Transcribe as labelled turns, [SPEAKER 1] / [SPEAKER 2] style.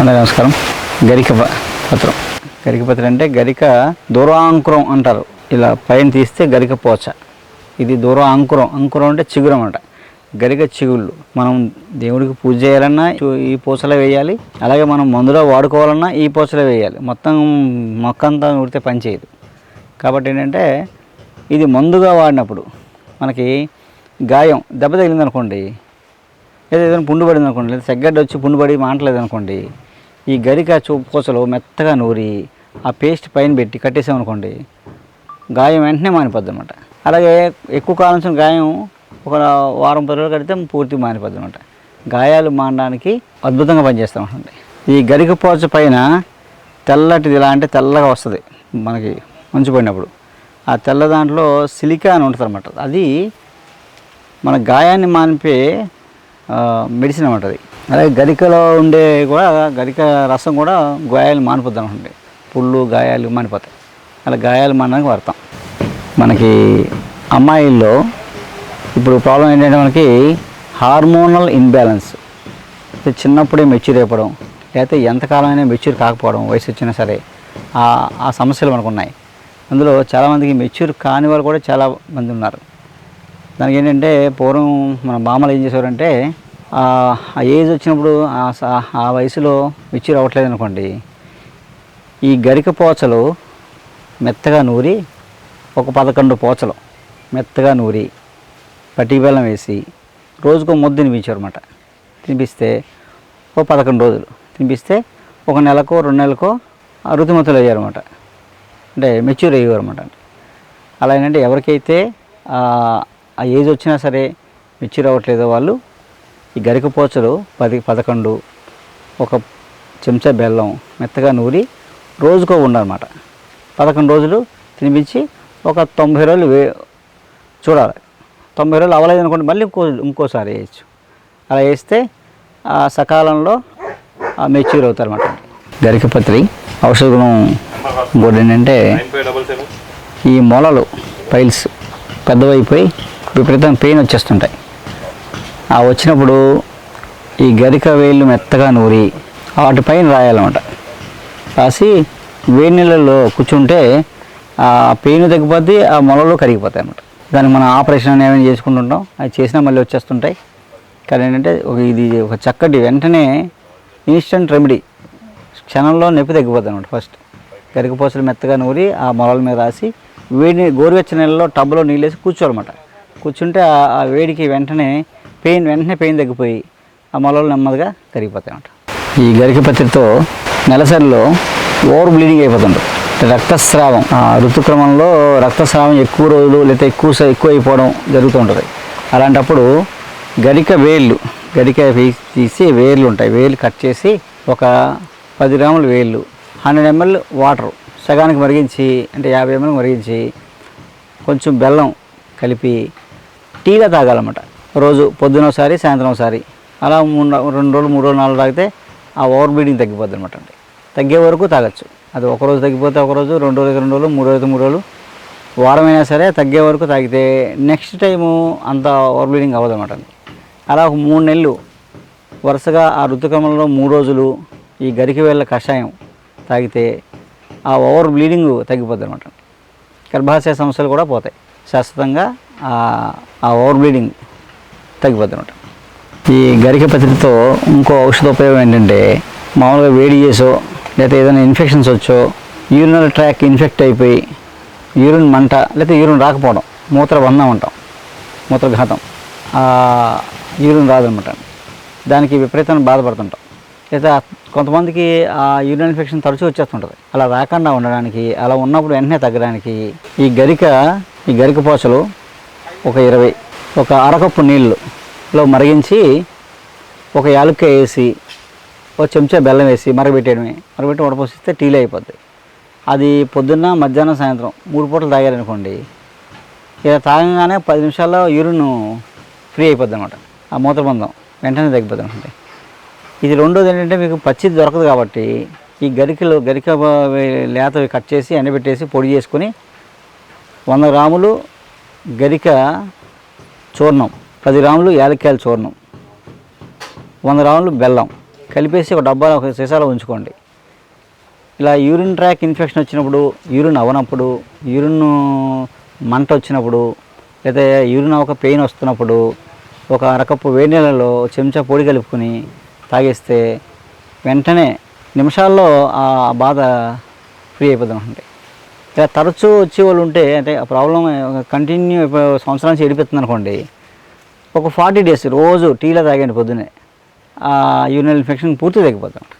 [SPEAKER 1] నమస్కారం. గరికపత్రం గరికపత్రం అంటే గరిక దూరాంకురం అంటారు. ఇలా పైన తీస్తే గరిక పోచ. ఇది దూరాంకురం. అంకురం అంటే చిగురం అంట. గరిక చిగుళ్ళు మనం దేవుడికి పూజ చేయాలన్నా ఈ పూసలో వేయాలి. అలాగే మనం మందులో వాడుకోవాలన్నా ఈ పూసలో వేయాలి. మొత్తం మొక్కంతా ఉడితే పని చేయదు. కాబట్టి ఏంటంటే ఇది మందుగా వాడినప్పుడు మనకి గాయం దెబ్బ తగిలిందనుకోండి, లేదా ఏదైనా పుండు పడింది అనుకోండి, లేదా సెగ్గడ్డ వచ్చి పుండు పడి మాంటలేదు అనుకోండి, ఈ గరిక పూసలు మెత్తగా నూరి ఆ పేస్ట్ పైన పెట్టి కట్టేసామనుకోండి, గాయం వెంటనే మానిపోద్ది అనమాట. అలాగే ఎక్కువ కాలం నుంచి గాయం ఒక వారం 10 రోజులు కడితే పూర్తిగా మానిపోద్ది అనమాట. గాయాలు మానడానికి అద్భుతంగా పనిచేస్తామండి. ఈ గరిక పోచ పైన తెల్లటిది ఇలా అంటే తెల్లగా వస్తుంది మనకి మంచు పడినప్పుడు. ఆ తెల్ల దాంట్లో సిలికా అని ఉంటుంది అనమాట. అది మన గాయాన్ని మానిపే మెడిసిన్ అన్నమాట. అది అలాగే గరికలో ఉండే కూడా గరిక రసం కూడా గాయాలు మానిపోద్ది అనుకోండి. పుళ్ళు గాయాలు మానిపోతాయి. అలా గాయాలు మానడానికి వాడతాం. మనకి అమ్మాయిల్లో ఇప్పుడు ప్రాబ్లం ఏంటంటే మనకి హార్మోనల్ ఇన్బ్యాలెన్స్. చిన్నప్పుడే మెచ్యూర్ అయిపోవడం, లేకపోతే ఎంతకాలమైనా మెచ్యూర్ కాకపోవడం, వయసు వచ్చినా సరే ఆ సమస్యలు మనకు ఉన్నాయి. అందులో చాలామందికి మెచ్యూర్ కాని వాళ్ళు కూడా చాలా మంది ఉన్నారు. దానికి ఏంటంటే పూర్వం మన బామ్మలు ఏం చేసేవారంటే ఆ ఏజ్ వచ్చినప్పుడు ఆ వయసులో మెచ్యూర్ అవ్వట్లేదు అనుకోండి, ఈ గరిక పోచలు మెత్తగా నూరి ఒక 11 పోచలు మెత్తగా నూరి పట్టి బెల్లం వేసి రోజుకో ముద్ద తినిపించారు అనమాట. తినిపిస్తే ఒక 11 రోజులు తినిపిస్తే 1 నెలకో 2 నెలకో ఋతుమతులు అయ్యారు అనమాట. అంటే మెచ్యూర్ అయ్యారు అనమాట. అలా ఏంటంటే ఎవరికైతే ఆ ఏజ్ వచ్చినా సరే మెచ్యూర్ అవ్వట్లేదో వాళ్ళు ఈ గరిక పోచలు 11 ఒక చెంచా బెల్లం మెత్తగా నూరి రోజుకో ఉండాలన్నమాట. 11 రోజులు తినిపించి ఒక 90 రోజులు చూడాలి. 90 రోజులు అవ్వలేదు అనుకోండి, మళ్ళీ ఇంకోసారి వేయచ్చు. అలా వేస్తే సకాలంలో మెచ్యూర్ అవుతారన్నమాట. గరికపత్రి ఔషధ గుణం ఇంకోటి ఏంటంటే ఈ మొలలు పైల్స్ పెద్దవైపోయి విపరీతం పెయిన్ వచ్చేస్తుంటాయి. వచ్చినప్పుడు ఈ గరిక వేళ్ళు మెత్తగా నూరి వాటిపైన రాయాలన్నమాట. రాసి వేడి నీళ్ళల్లో కూర్చుంటే ఆ పెయిన్ తగ్గిపోద్ది, ఆ మొలలు కరిగిపోతాయి అన్నమాట. దానికి మనం ఆపరేషన్ ఏమైనా చేసుకుంటుంటాం, అది చేసినా మళ్ళీ వచ్చేస్తుంటాయి. కానీ ఏంటంటే ఇది ఒక చక్కటి వెంటనే ఇన్స్టెంట్ రెమెడీ. క్షణంలో నొప్పి తగ్గిపోతుంది అన్నమాట. ఫస్ట్ గరిక పోసలు మెత్తగా నూరి ఆ మొలల మీద రాసి గోరువెచ్చని నీళ్ళలో టబ్లో నీళ్ళు వేసి కూర్చోాలన్నమాట. కూర్చుంటే ఆ వేడికి వెంటనే పెయిన్ తగ్గిపోయి ఆ మొలలు నెమ్మదిగా కరిగిపోతాయి అన్నమాట. ఈ గరికపత్రితో నెలసరిలో ఓవర్ బ్లీడింగ్ అయిపోతుంది. రక్తస్రావం, ఋతుక్రమంలో రక్తస్రావం ఎక్కువ రోజులు లేదా ఎక్కువ అయిపోవడం జరుగుతూ ఉంటుంది. అలాంటప్పుడు గరిక తీసి వేర్లు ఉంటాయి, వేర్లు కట్ చేసి ఒక 10 గ్రాముల వేర్లు 100 ml వాటర్ సగానికి మరిగించి, అంటే 50 ml మరిగించి కొంచెం బెల్లం కలిపి టీగా తాగాలన్నమాట. రోజు పొద్దున ఒకసారి సాయంత్రం ఒకసారి అలా 2 రోజులు 3 రోజులు 4 రోజులు తాగితే ఆ ఓవర్ బ్లీడింగ్ తగ్గిపోద్ది అనమాట. అండి తగ్గే వరకు తాగొచ్చు. అది ఒకరోజు తగ్గిపోతే ఒకరోజు, 2 రోజులకి 2 రోజులు, 3 రోజులకి 3 రోజులు, వారమైనా సరే తగ్గే వరకు తాగితే నెక్స్ట్ టైము అంత ఓవర్ బ్లీడింగ్ అవ్వదు అనమాట. అలా ఒక 3 నెలలు వరుసగా ఆ ఋతుక్రమంలో 3 రోజులు ఈ గరిక వేళ్ళ కషాయం తాగితే ఆ ఓవర్ బ్లీడింగ్ తగ్గిపోద్ది అనమాట. గర్భాశయ సమస్యలు కూడా పోతాయి. శాశ్వతంగా ఆ ఓవర్ బ్లీడింగ్ తగ్గిపోద్ది అనమాట. ఈ గరికపత్రితో ఇంకో ఔషధ ఉపయోగం ఏంటంటే, మామూలుగా వేడి చేసో లేకపోతే ఏదైనా ఇన్ఫెక్షన్స్ వచ్చో, యూరినల్ ట్రాక్ ఇన్ఫెక్ట్ అయిపోయి యూరిన్ మంట లేకపోతే యూరిన్ రాకపోవడం, మూత్రబంధం అంటాం, మూత్రఘాతం, యూరిన్ రాదనమాట. దానికి విపరీతంగా బాధపడుతుంటాం. లేదా కొంతమందికి ఆ యూరిన్ ఇన్ఫెక్షన్ తరచూ వచ్చేస్తుంటుంది. అలా రాకుండా ఉండడానికి, అలా ఉన్నప్పుడు వెంటనే తగ్గడానికి ఈ గరిక పోసలు ఒక 20 ఒక అరకప్పు నీళ్ళలో మరిగించి ఒక యాలక్కాయ వేసి ఒక చెంచా బెల్లం వేసి మరగబెట్టి వడపోసిస్తే టీలో అయిపోద్ది. అది పొద్దున్న మధ్యాహ్నం సాయంత్రం 3 పూటలు తాగారనుకోండి, ఇలా తాగగానే 10 నిమిషాల్లో యూరిన్ ఫ్రీ అయిపోద్ది అనమాట. ఆ మూత్రబంధం వెంటనే తగ్గిపోద్ది అనుకోండి. ఇది రెండోది ఏంటంటే, మీకు పచ్చిది దొరకదు కాబట్టి ఈ గరిక లేతవి కట్ చేసి ఎండబెట్టేసి పొడి చేసుకొని 100 గ్రాములు గరిక చూర్ణం, 10 గ్రాములు యాలక్కాయల చూర్ణం, 100 గ్రాములు బెల్లం కలిపేసి ఒక డబ్బాలో ఒక సీసాలో ఉంచుకోండి. ఇలా యూరిన్ ట్రాక్ ఇన్ఫెక్షన్ వచ్చినప్పుడు, యూరిన్ అవనప్పుడు, యూరిన్ మంట వచ్చినప్పుడు, లేదా యూరిన్ అవ్వక పెయిన్ వస్తున్నప్పుడు ఒక అరకప్పు వేడి నీళ్ళలో చెంచా పొడి కలుపుకొని తాగేస్తే వెంటనే నిమిషాల్లో ఆ బాధ ఫ్రీ అయిపోతుంది అంటే. ఇలా తరచూ వచ్చే వాళ్ళు ఉంటే అంటే ఆ ప్రాబ్లం కంటిన్యూ సంవత్సరం నుంచి ఏడిపోతుంది అనుకోండి, ఒక 40 days రోజు టీలో తాగండి పొద్దునే, ఆ యూరినల్ ఇన్ఫెక్షన్ పూర్తిగా తగ్గిపోతుంది.